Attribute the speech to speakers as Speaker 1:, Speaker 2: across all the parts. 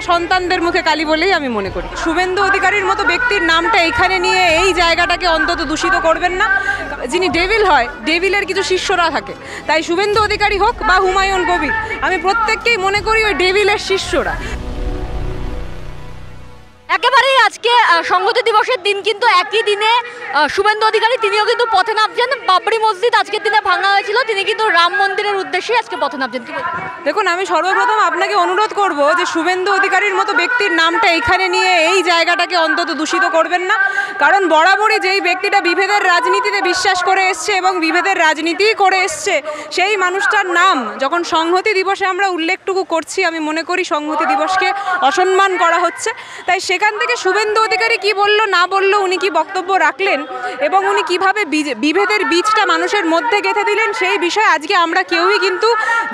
Speaker 1: সন্তানদের মুখে কালি বলেই আমি মনে করি। শুভেন্দু অধিকারীর মতো ব্যক্তির নামটা এখানে নিয়ে এই জায়গাটাকে অন্তত দূষিত করবেন না। যিনি ডেভিল হয়, ডেভিলের কিছু শিষ্যরা থাকে, তাই শুভেন্দু অধিকারী হোক বা হুমায়ুন কবির, আমি প্রত্যেককেই মনে করি ওই ডেভিলের শিষ্যরা।
Speaker 2: একেবারেই আজকে সংহতি দিবসের দিন, কিন্তু একই দিনে শুভেন্দু অধিকারী তিনিও কিন্তু পথে নামছেন। বাবরি মসজিদ আজকের দিনে ভাঙা হয়েছিল, তিনি কিন্তু রাম মন্দিরের উদ্দেশ্যে আজকে পথে নামছেন।
Speaker 1: দেখুন, আমি সর্বপ্রথম আপনাকে অনুরোধ করব যে শুভেন্দু অধিকারীর মতো ব্যক্তির নামটা এখানে নিয়ে এই জায়গাটাকে অন্তত দূষিত করবেন না। কারণ বরাবরই যেই ব্যক্তিটা বিভেদের রাজনীতিতে বিশ্বাস করে এসছে এবং বিভেদের রাজনীতি করে এসছে, সেই মানুষটার নাম যখন সংহতি দিবসে আমরা উল্লেখটুকু করছি, আমি মনে করি সংহতি দিবসকে অসম্মান করা হচ্ছে। তাই সেখান থেকে শুভেন্দু অধিকারী কি বলল না বলল, উনি কি বক্তব্য রাখলেন এবং উনি কিভাবে বিভেদের বীজটা মানুষের মধ্যে গেঁথে দিলেন, সেই বিষয়ে আজকে আমরা কেউই কিন্তু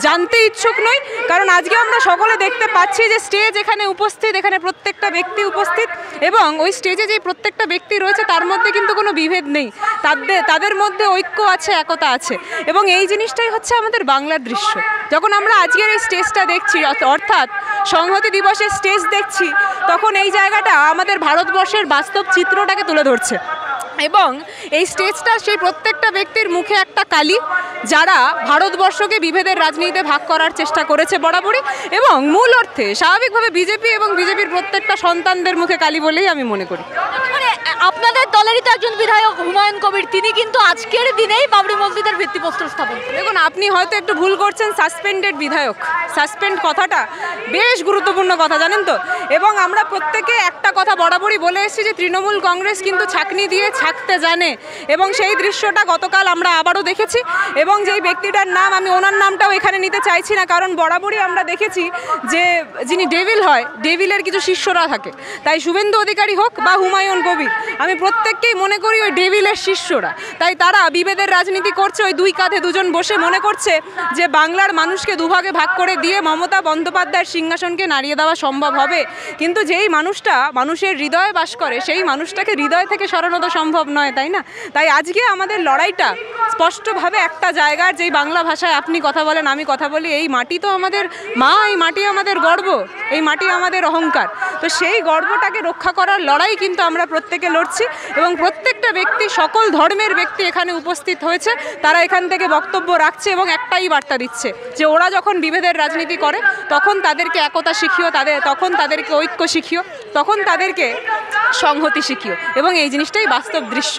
Speaker 1: জানতে ইচ্ছুক নই। কারণ আজকে আমরা সকলে দেখতে পাচ্ছি যে স্টেজ এখানে উপস্থিত, এখানে প্রত্যেকটা ব্যক্তি উপস্থিত এবং ওই স্টেজে যে প্রত্যেকটা ব্যক্তি রয়েছে তার মধ্যে কিন্তু কোনো বিভেদ নেই, তাদের মধ্যে ঐক্য আছে, একতা আছে। এবং এই জিনিসটাই হচ্ছে আমাদের বাংলার দৃশ্য। যখন আমরা আজকের এই স্টেজটা দেখছি, অর্থাৎ সংহতি দিবসের স্টেজ দেখছি, তখন এই জায়গাটা আমাদের ভারতবর্ষের বাস্তব চিত্রটাকে তুলে ধরছে। এবং এই স্টেজটা সেই প্রত্যেকটা ব্যক্তির মুখে একটা কালি, যারা ভারতবর্ষকে বিভেদের রাজনীতিতে ভাগ করার চেষ্টা করেছে বরাবরই, এবং মূল অর্থে স্বাভাবিকভাবে বিজেপি এবং বিজেপির প্রত্যেকটা সন্তানদের মুখে কালি বলেই আমি মনে করি।
Speaker 2: মানে আপনাদের দলেরই তো একজন বিধায়ক হুমায়ুন কবির, তিনি কিন্তু আজকের দিনেই বাবরি মসজিদের ভিত্তিপ্রস্তর স্থাপন।
Speaker 1: দেখুন, আপনি হয়তো একটু ভুল করছেন। সাসপেন্ডেড বিধায়ক, সাসপেন্ড কথাটা বেশ গুরুত্বপূর্ণ কথা, জানেন তো। এবং আমরা প্রত্যেকে একটা কথা বরাবরই বলে এসেছি যে তৃণমূল কংগ্রেস কিন্তু ছাঁকনি দিয়ে ছাঁকতে জানে, এবং সেই দৃশ্যটা গতকাল আমরা আবারও দেখেছি। এবং যেই ব্যক্তিটার নাম, আমি ওনার নামটাও এখানে নিতে চাইছি না, কারণ বরাবরই আমরা দেখেছি যে যিনি ডেভিল হয়, ডেভিলের কিছু শিষ্যরা থাকে। তাই শুভেন্দু অধিকারী হোক বা হুমায়ুন কবির, আমি প্রত্যেককেই মনে করি ওই ডেভিলের শিষ্যরা। তাই তারা বিভেদের রাজনীতি করছে, ওই দুই কাঁধে দুজন বসে মনে করছে যে বাংলার মানুষকে দুভাগে ভাগ করে দিয়ে মমতা বন্দ্যোপাধ্যায়ের সিংহাসনকে নাড়িয়ে দেওয়া সম্ভব হবে। কিন্তু যেই মানুষটা মানুষের হৃদয়ে বাস করে, সেই মানুষটাকে হৃদয় থেকে সরানো তো সম্ভব নয়, তাই না? তাই আজকে আমাদের লড়াইটা স্পষ্টভাবে একটা জায়গার, যেই বাংলা ভাষায় আপনি কথা বলেন, আমি কথা বলি, এই মাটি তো আমাদের মা, এই মাটি আমাদের গর্ব, এই মাটি আমাদের অহংকার। তো সেই গর্বটাকে রক্ষা করার লড়াই কিন্তু আমরা প্রত্যেকে লড়ছি। এবং প্রত্যেকটা ব্যক্তি, সকল ধর্মের ব্যক্তি এখানে উপস্থিত হয়েছে, তারা এখান থেকে বক্তব্য রাখছে এবং একটাই বার্তা দিচ্ছে যে ওরা যখন বিভেদের রাজনীতি করে তখন তাদেরকে একতা শিখিও, তখন তাদেরকে ঐক্য শিখিও, তখন তাদেরকে সংহতি শিখিও। এবং এই জিনিসটাই বাস্তব দৃশ্য।